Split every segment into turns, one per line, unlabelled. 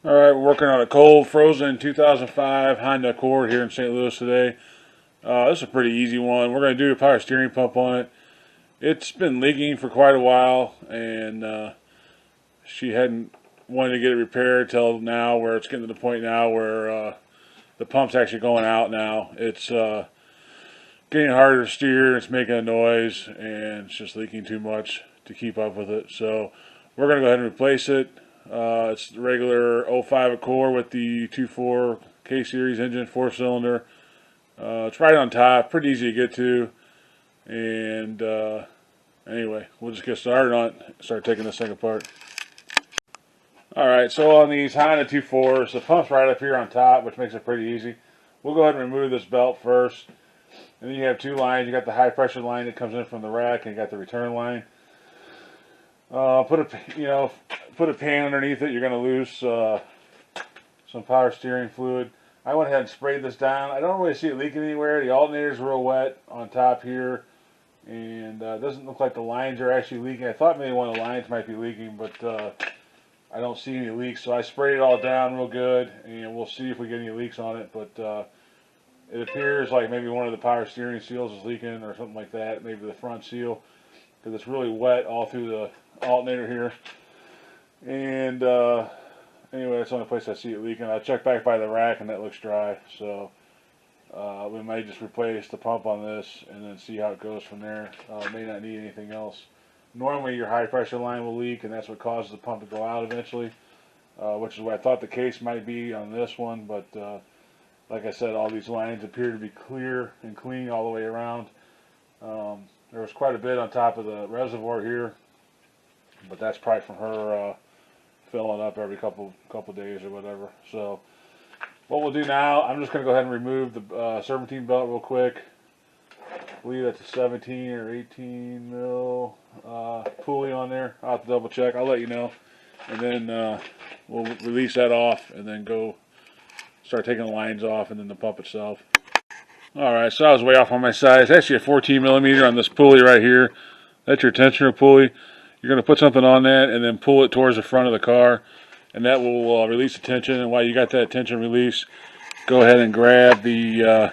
All right, we're working on a cold, frozen 2005 Honda Accord here in St. Louis today. This is a pretty easy one. We're going to do a power steering pump on it. It's been leaking for quite a while, and she hadn't wanted to get it repaired till now, where it's getting to the point now where the pump's actually going out now. It's getting harder to steer, it's making a noise, and it's just leaking too much to keep up with it. So we're going to go ahead and replace it. It's the regular '05 Accord with the 2.4 K-Series engine, 4-cylinder. It's right on top, pretty easy to get to. And anyway, we'll just get started on it, start taking this thing apart. Alright, so on these Honda 2.4s, the pump's right up here on top, which makes it pretty easy. We'll go ahead and remove this belt first. And then you have two lines. You got the high pressure line that comes in from the rack, and you got the return line. Put a pan underneath it. You're going to lose some power steering fluid. I went ahead and sprayed this down. I don't really see it leaking anywhere. The alternator's real wet on top here, and it doesn't look like the lines are actually leaking. I thought maybe one of the lines might be leaking, but I don't see any leaks. So I sprayed it all down real good, and we'll see if we get any leaks on it. But it appears like maybe one of the power steering seals is leaking or something like that. Maybe the front seal, because it's really wet all through the alternator here. And anyway, that's the only place I see it leaking. I checked back by the rack and that looks dry. So we might just replace the pump on this and then see how it goes from there. May not need anything else. Normally your high pressure line will leak, and that's what causes the pump to go out eventually, which is what I thought the case might be on this one. But like I said, all these lines appear to be clear and clean all the way around. There was quite a bit on top of the reservoir here, but that's probably from her filling up every couple days or whatever. So what we'll do now, I'm just going to go ahead and remove the serpentine belt real quick. I believe that's a 17 or 18 mil pulley on there. I'll have to double check. I'll let you know. And then we'll release that off and then go start taking the lines off and then the pump itself. Alright, so I was way off on my size. It's actually a 14 millimeter on this pulley right here. That's your tensioner pulley. You're going to put something on that and then pull it towards the front of the car, and that will release the tension. And while you got that tension release, go ahead and grab the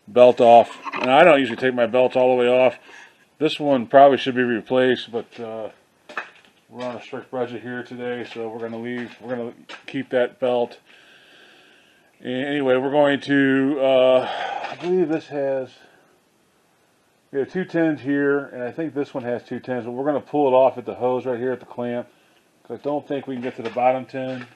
belt off. And I don't usually take my belts all the way off. This one probably should be replaced, but we're on a strict budget here today, so we're going to keep that belt. And anyway, we're going to, I believe this has, we have 210s here, and I think this one has 210s, but we're going to pull it off at the hose right here at the clamp, because I don't think we can get to the bottom 10.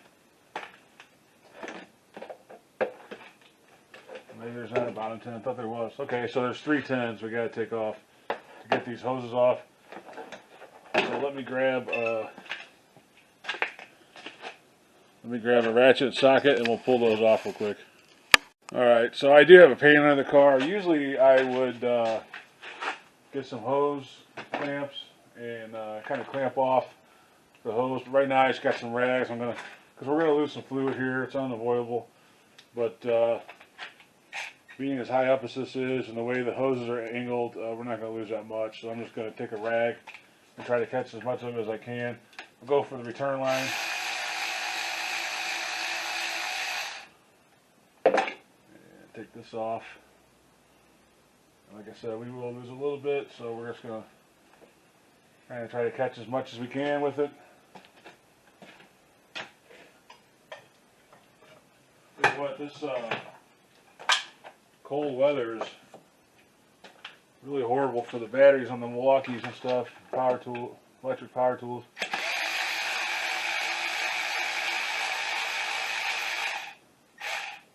Maybe there's not a bottom 10, I thought there was. Okay, so there's 3 10s we got to take off to get these hoses off. So let me grab a ratchet socket and we'll pull those off real quick. Alright, so I do have a pan under the car. Usually I would get some hose clamps and kind of clamp off the hose. But right now I just got some rags. Because we're going to lose some fluid here. It's unavoidable. But being as high up as this is and the way the hoses are angled, we're not going to lose that much. So I'm just going to take a rag and try to catch as much of it as I can. We'll go for the return line. Take this off. Like I said, we will lose a little bit, so we're just going to try to catch as much as we can with it. This cold weather is really horrible for the batteries on the Milwaukees and stuff, electric power tools.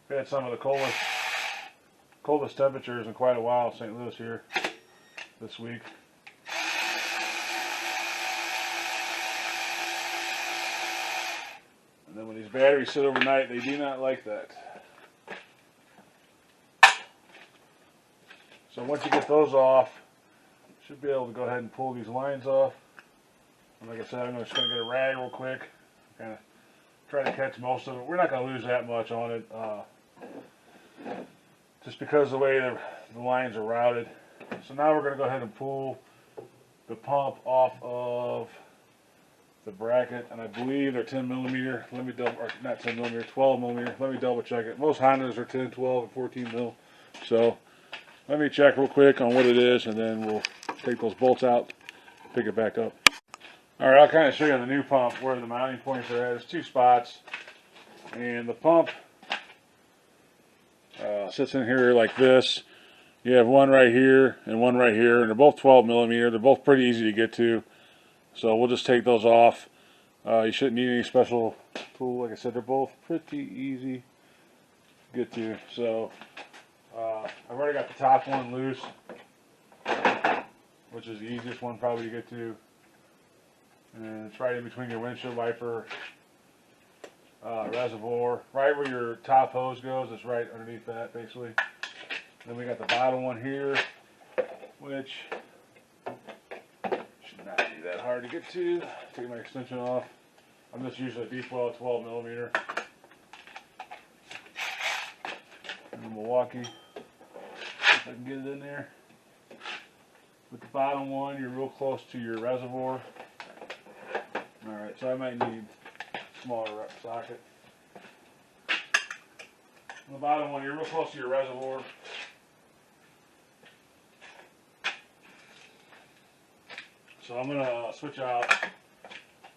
We had some of the coldest temperatures in quite a while in St. Louis here this week. And then when these batteries sit overnight, they do not like that. So once you get those off, you should be able to go ahead and pull these lines off. And like I said, I'm just going to get a rag real quick, kind of try to catch most of it. We're not going to lose that much on it. Just because of the way the lines are routed. So now we're going to go ahead and pull the pump off of the bracket, and I believe they're 10 millimeter. Let me double, or not 10 millimeter, 12 millimeter. Let me double check it. Most Hondas are 10, 12, and 14 mil. So let me check real quick on what it is, and then we'll take those bolts out, pick it back up. All right, I'll kind of show you on the new pump where the mounting points are at. There's 2 spots, and the pump sits in here like this. You have one right here and one right here, and they're both 12 millimeter. They're both pretty easy to get to, so we'll just take those off. You shouldn't need any special tool. Like I said, they're both pretty easy to get to. So I've already got the top one loose, which is the easiest one probably to get to. And it's right in between your windshield wiper reservoir. Right where your top hose goes, it's right underneath that basically. Then we got the bottom one here, which should not be that hard to get to. Take my extension off. I'm just using a deep well 12 millimeter. And Milwaukee. See if I can get it in there. With the bottom one, you're real close to your reservoir. Alright, so I might need a smaller socket. On the bottom one, you're real close to your reservoir. So I'm going to switch out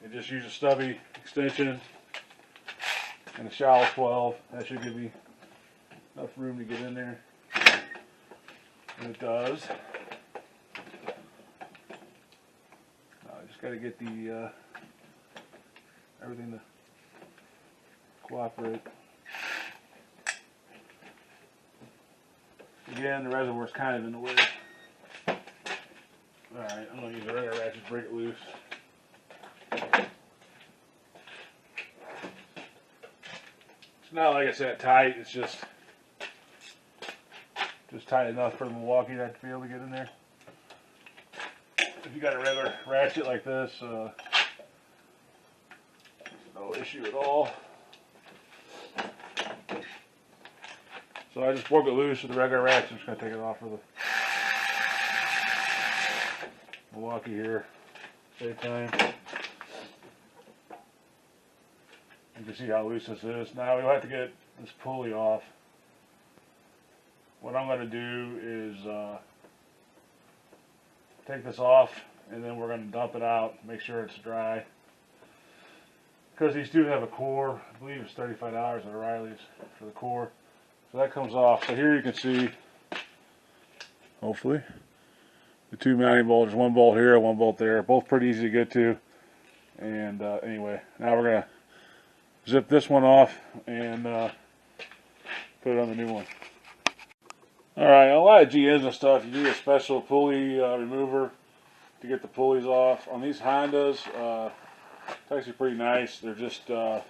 and just use a stubby extension and a shallow 12. That should give me enough room to get in there. And it does. Now I just got to get the everything to cooperate. Again, the reservoir's kind of in the way. Alright, I'm going to use a regular ratchet to break it loose. It's not, like I said, tight. It's just tight enough for the Milwaukee to be able to get in there. If you got a regular ratchet like this, no issue at all. So I just broke it loose with the regular ratchet. I'm just going to take it off for the Milwaukee here. Save time. You can see how loose this is. Now we'll have to get this pulley off. What I'm going to do is take this off, and then we're going to dump it out, make sure it's dry. Because these do have a core. I believe it's $35 at O'Reilly's for the core. So that comes off. So here you can see, hopefully, the 2 mounting bolts. There's 1 bolt here, 1 bolt there. Both pretty easy to get to. And anyway, now we're going to zip this one off and put it on the new one. Alright, a lot of GMs and stuff, you need a special pulley remover to get the pulleys off. On these Hondas, it's actually pretty nice. They're just, they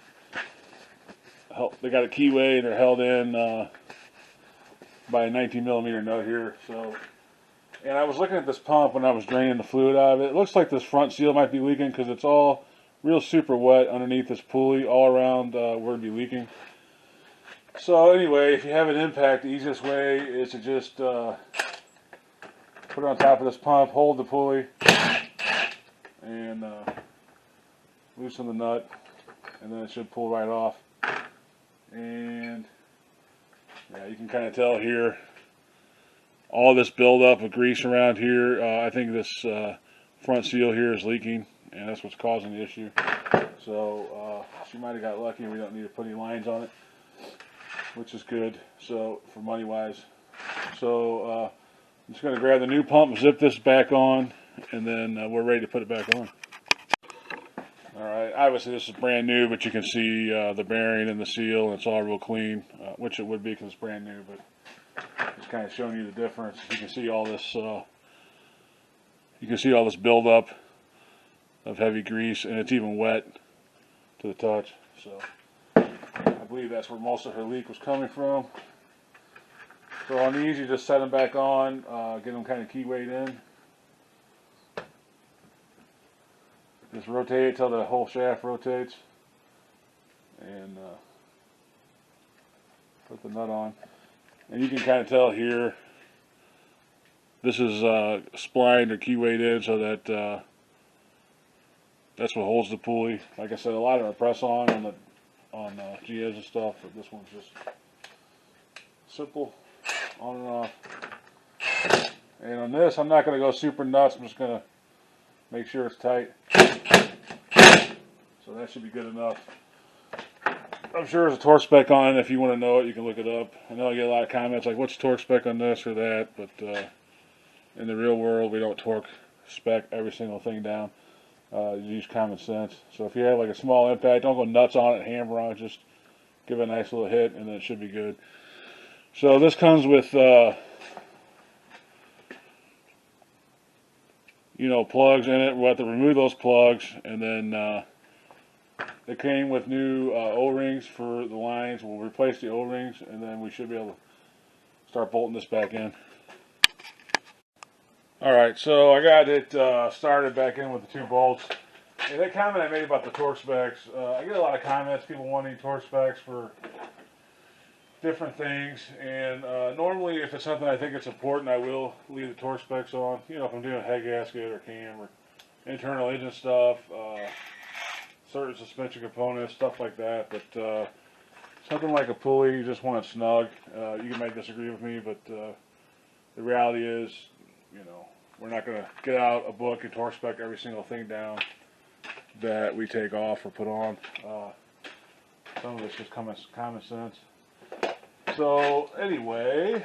got a keyway and they're held in by a 19 millimeter nut here. So, and I was looking at this pump when I was draining the fluid out of it. It looks like this front seal might be leaking because it's all real super wet underneath this pulley all around where it'd be leaking. So anyway, if you have an impact, the easiest way is to just put it on top of this pump, hold the pulley, and loosen the nut, and then it should pull right off. And yeah, you can kind of tell here, all this buildup of grease around here. I think this front seal here is leaking, and that's what's causing the issue. So she might have got lucky, and we don't need to put any lines on it, which is good, so for money wise. So I'm just going to grab the new pump, zip this back on, and then we're ready to put it back on. Alright, obviously this is brand new, but you can see the bearing and the seal, and it's all real clean, which it would be because it's brand new, but just kind of showing you the difference. You can see all this buildup of heavy grease, and it's even wet to the touch. So I believe that's where most of her leak was coming from. So on these, you just set them back on, get them kind of keywayed in. Just rotate it till the whole shaft rotates, and put the nut on. And you can kind of tell here, this is splined or keywayed in so that That's what holds the pulley. Like I said, a lot of them are press-on on GS and stuff, but this one's just simple, on and off. And on this, I'm not going to go super nuts. I'm just going to make sure it's tight. So that should be good enough. I'm sure there's a torque spec on it. If you want to know it, you can look it up. I know I get a lot of comments like, what's torque spec on this or that? But in the real world, we don't torque spec every single thing down. You use common sense. So if you have like a small impact, don't go nuts on it, hammer on it. Just give it a nice little hit, and then it should be good. So this comes with, you know, plugs in it. We'll have to remove those plugs, and then it came with new O-rings for the lines. We'll replace the O-rings, and then we should be able to start bolting this back in. Alright, so I got it started back in with the 2 bolts. And that comment I made about the torque specs, I get a lot of comments, people wanting torque specs for different things. And normally if it's something I think it's important, I will leave the torque specs on. You know, if I'm doing head gasket or cam or internal engine stuff, certain suspension components, stuff like that. But something like a pulley, you just want it snug. You might disagree with me, but the reality is, you know, we're not going to get out a book and torque spec every single thing down that we take off or put on. Some of it's just common sense. So anyway,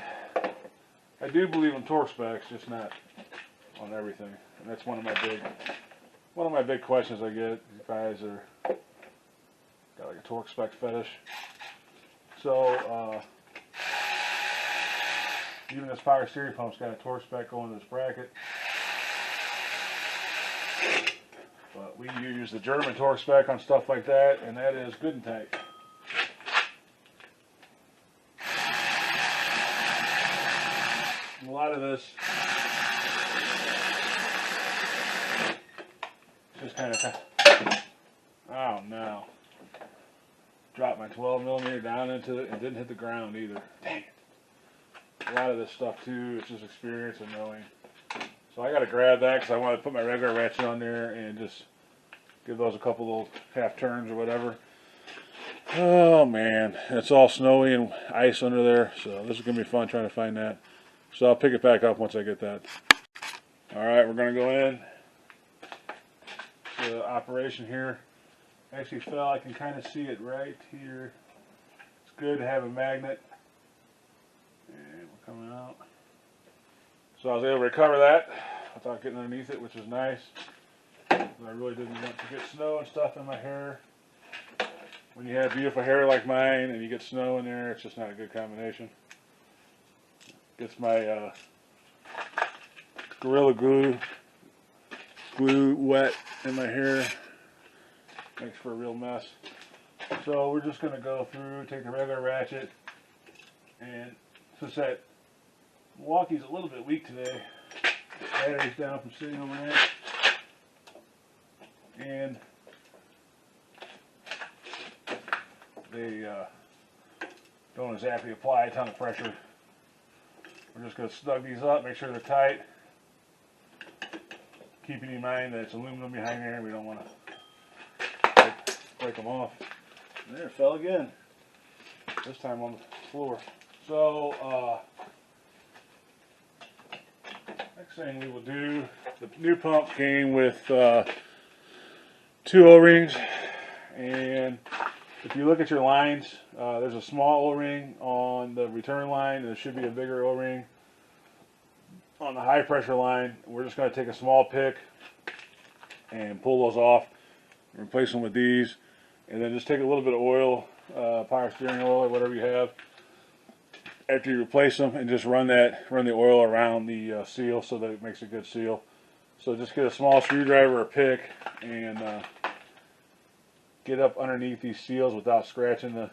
I do believe in torque specs, just not on everything. And that's one of my big questions I get. These guys are got like a torque spec fetish. So even this power steering pump's got a torque spec going to this bracket. But we use the German torque spec on stuff like that, and that is good and tight. And a lot of this just kind of, oh no. Dropped my 12mm down into it and didn't hit the ground either. Dang it. A lot of this stuff too, it's just experience and knowing. So I got to grab that because I want to put my regular ratchet on there and just give those a couple little half turns or whatever. Oh man, it's all snowy and ice under there, so this is going to be fun trying to find that. So I'll pick it back up once I get that. Alright, we're going to go in. The operation here. Actually fell, I can kind of see it right here. It's good to have a magnet. And we're coming out. So I was able to recover that without getting underneath it, which is nice. I really didn't want to get snow and stuff in my hair. When you have beautiful hair like mine and you get snow in there, it's just not a good combination. Gets my Gorilla glue wet in my hair. Makes for a real mess. So we're just going to go through, take the regular ratchet, and since that Milwaukee's a little bit weak today, the battery's down from sitting over there, and they don't exactly apply a ton of pressure. We're just going to snug these up, make sure they're tight, keeping in mind that it's aluminum behind there, we don't want to break them off. And there it fell again. This time on the floor. So, next thing we will do, the new pump came with 2 O-rings, and if you look at your lines, there's a small O-ring on the return line, and there should be a bigger O-ring on the high pressure line. We're just going to take a small pick and pull those off, replace them with these, and then just take a little bit of oil, power steering oil or whatever you have, after you replace them, and just run the oil around the seal so that it makes a good seal. So just get a small screwdriver or pick and get up underneath these seals without scratching the,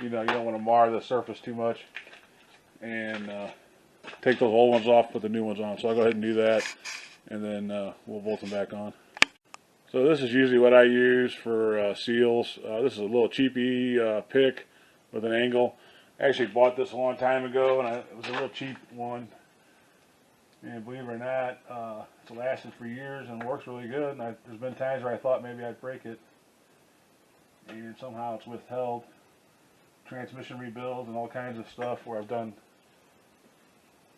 you don't want to mar the surface too much, and take those old ones off, put the new ones on. So I'll go ahead and do that, and then we'll bolt them back on. So this is usually what I use for seals. This is a little cheapy pick with an angle. I actually bought this a long time ago, and it was a real cheap one. And believe it or not, it's lasted for years and works really good. And there's been times where I thought maybe I'd break it, and somehow it's withheld transmission rebuilds and all kinds of stuff where I've done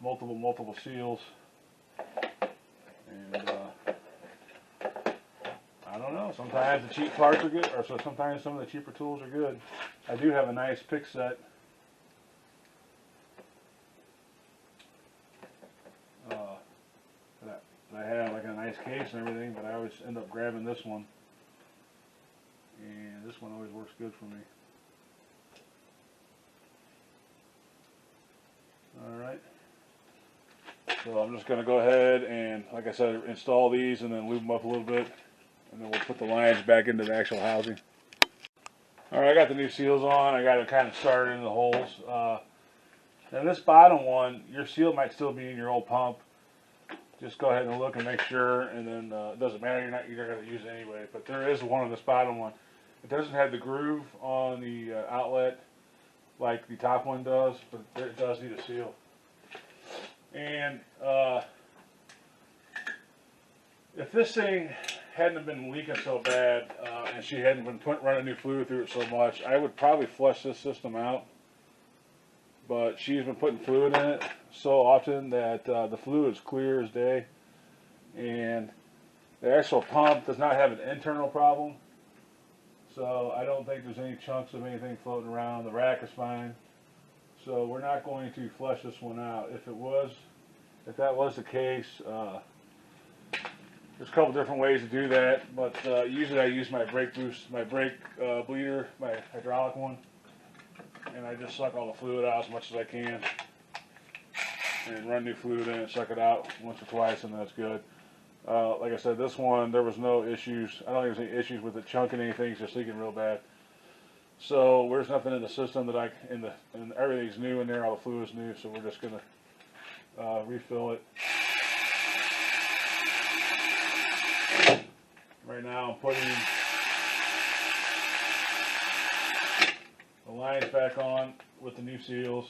multiple seals. And I don't know, sometimes the cheap parts are good, or so sometimes some of the cheaper tools are good. I do have a nice pick set. That I have like a nice case and everything, but I always end up grabbing this one. And this one always works good for me. Alright. So I'm just going to go ahead and, like I said, install these and then lube them up a little bit. And then we'll put the lines back into the actual housing. Alright, I got the new seals on. I got it kind of started in the holes. Now this bottom one, your seal might still be in your old pump. Just go ahead and look and make sure, and then it doesn't matter, you're going to use it anyway. But there is one on this bottom one. It doesn't have the groove on the outlet like the top one does, but it does need a seal. And if this thing hadn't been leaking so bad, and she hadn't been running new fluid through it so much, I would probably flush this system out. But she's been putting fluid in it so often that the fluid is clear as day. And the actual pump does not have an internal problem. So I don't think there's any chunks of anything floating around. The rack is fine. So we're not going to flush this one out. If that was the case, there's a couple different ways to do that. But usually I use my brake bleeder, my hydraulic one. And I just suck all the fluid out as much as I can, and run new fluid in and suck it out once or twice, and that's good. Like I said, this one, there was no issues. I don't think there's any issues with it chunking anything. It's just leaking real bad. So there's nothing in the system that and everything's new in there. All the fluid's new, so we're just gonna refill it. Right now, I'm putting the lines back on with the new seals,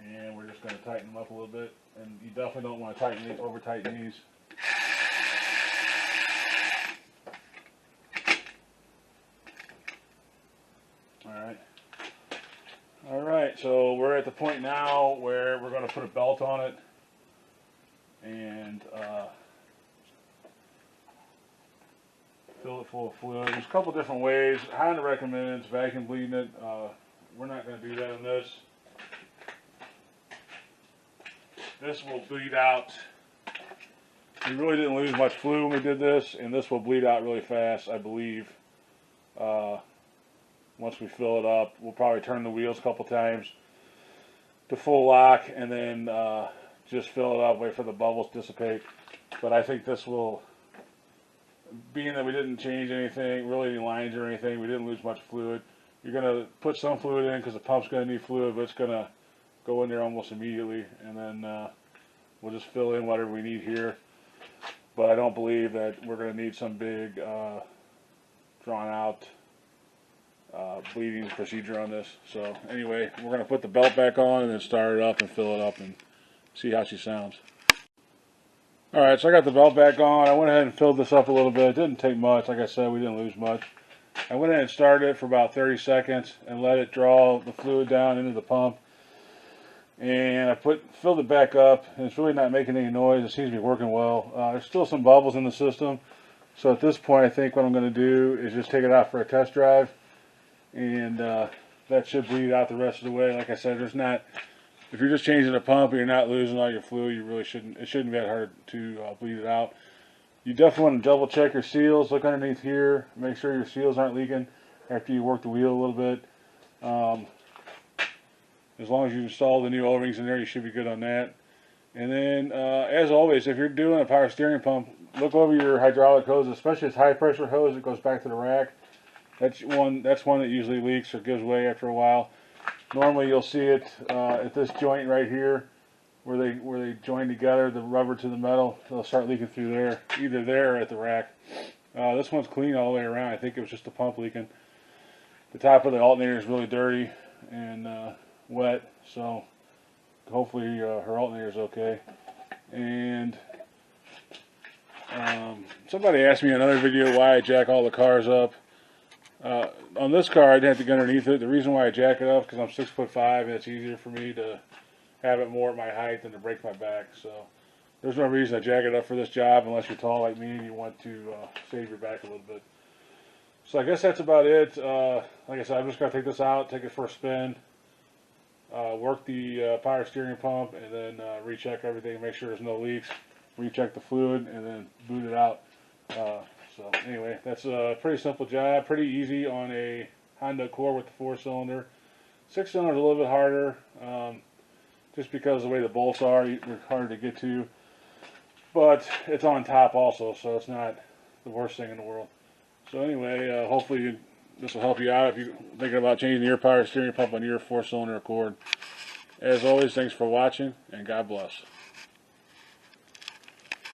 and we're just going to tighten them up a little bit. And you definitely don't want to over tighten these. Alright, so we're at the point now where we're going to put a belt on it, and fill it full of fluid. There's a couple different ways. Honda recommends vacuum bleeding it. We're not going to do that on this. This will bleed out. We really didn't lose much fluid when we did this, and this will bleed out really fast, I believe. Once we fill it up, we'll probably turn the wheels a couple times to full lock, and then just fill it up, wait for the bubbles to dissipate. But I think this will, being that we didn't change anything, really any lines or anything, we didn't lose much fluid. You're going to put some fluid in because the pump's going to need fluid, but it's going to go in there almost immediately, and then we'll just fill in whatever we need here. But I don't believe that we're going to need some big drawn out bleeding procedure on this. So anyway, we're going to put the belt back on and then start it up and fill it up and see how she sounds. Alright, so I got the belt back on. I went ahead and filled this up a little bit. It didn't take much. Like I said, we didn't lose much. I went ahead and started it for about 30 seconds and let it draw the fluid down into the pump. And I filled it back up, and it's really not making any noise. It seems to be working well. There's still some bubbles in the system. So at this point, I think what I'm going to do is just take it out for a test drive. And that should bleed out the rest of the way. Like I said, if you're just changing a pump and you're not losing all your fluid, you really shouldn't. It shouldn't be that hard to bleed it out. You definitely want to double check your seals. Look underneath here. Make sure your seals aren't leaking after you work the wheel a little bit. As long as you install the new O-rings in there, you should be good on that. And then, as always, if you're doing a power steering pump, look over your hydraulic hose, especially this high pressure hose that goes back to the rack. That's one that usually leaks or gives way after a while. Normally you'll see it at this joint right here where they join together, the rubber to the metal. They'll start leaking through there, either there or at the rack. This one's clean all the way around. I think it was just the pump leaking. The top of the alternator is really dirty and wet, so hopefully her alternator is okay. And somebody asked me in another video why I jack all the cars up. On this car, I'd have to go underneath it. The reason why I jack it up because I'm 6'5", and it's easier for me to have it more at my height than to break my back. So there's no reason to jack it up for this job unless you're tall like me and you want to save your back a little bit. So I guess that's about it. Like I said, I'm just going to take this out, take it for a spin, work the power steering pump, and then recheck everything, make sure there's no leaks, recheck the fluid, and then boot it out. So anyway, that's a pretty simple job, pretty easy on a Honda Accord with the 4-cylinder. 6-cylinder is a little bit harder, just because of the way the bolts are, they're harder to get to. But it's on top also, so it's not the worst thing in the world. So anyway, hopefully this will help you out if you're thinking about changing your power steering pump on your 4-cylinder Accord. As always, thanks for watching, and God bless.